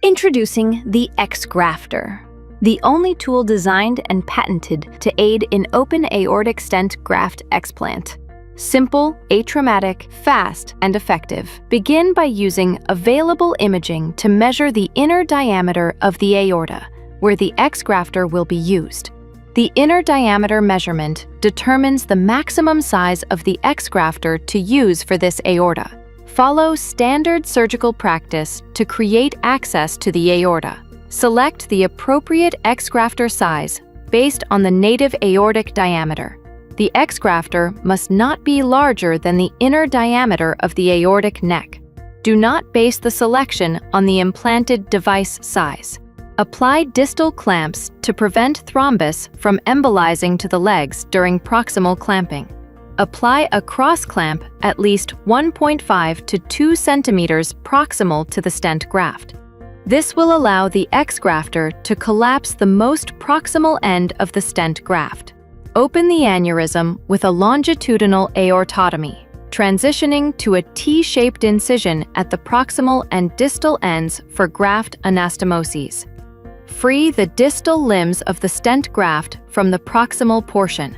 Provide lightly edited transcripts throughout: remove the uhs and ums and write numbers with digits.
Introducing the XgraftR, the only tool designed and patented to aid in open aortic stent graft explant. Simple, atraumatic, fast, and effective. Begin by using available imaging to measure the inner diameter of the aorta, where the XgraftR will be used. The inner diameter measurement determines the maximum size of the XgraftR to use for this aorta. Follow standard surgical practice to create access to the aorta. Select the appropriate XgraftR size based on the native aortic diameter. The XgraftR must not be larger than the inner diameter of the aortic neck. Do not base the selection on the implanted device size. Apply distal clamps to prevent thrombus from embolizing to the legs during proximal clamping. Apply a cross clamp at least 1.5 to 2 centimeters proximal to the stent graft. This will allow the XgraftR to collapse the most proximal end of the stent graft. Open the aneurysm with a longitudinal aortotomy, transitioning to a T-shaped incision at the proximal and distal ends for graft anastomoses. Free the distal limbs of the stent graft from the proximal portion.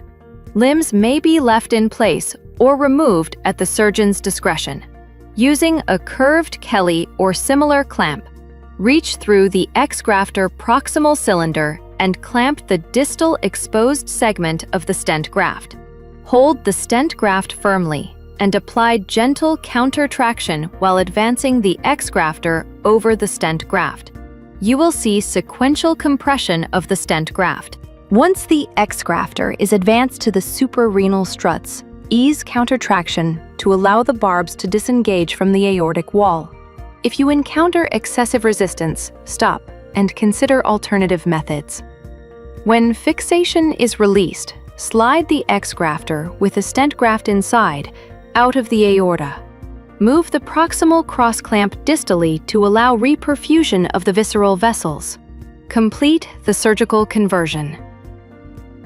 Limbs may be left in place or removed at the surgeon's discretion. Using a curved Kelly or similar clamp, reach through the XgraftR proximal cylinder and clamp the distal exposed segment of the stent graft. Hold the stent graft firmly and apply gentle counter-traction while advancing the XgraftR over the stent graft. You will see sequential compression of the stent graft. Once the XgraftR is advanced to the suprarenal struts, ease counter-traction to allow the barbs to disengage from the aortic wall. If you encounter excessive resistance, stop and consider alternative methods. When fixation is released, slide the XgraftR with a stent graft inside, out of the aorta. Move the proximal cross-clamp distally to allow reperfusion of the visceral vessels. Complete the surgical conversion.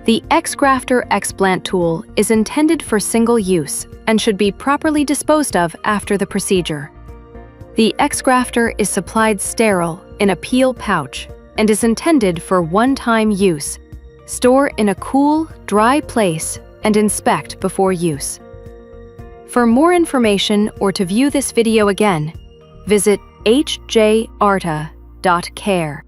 The XgraftR Explant Tool is intended for single use and should be properly disposed of after the procedure. The XgraftR is supplied sterile in a peel pouch and is intended for one-time use. Store in a cool, dry place and inspect before use. For more information or to view this video again, visit hjjarta.care.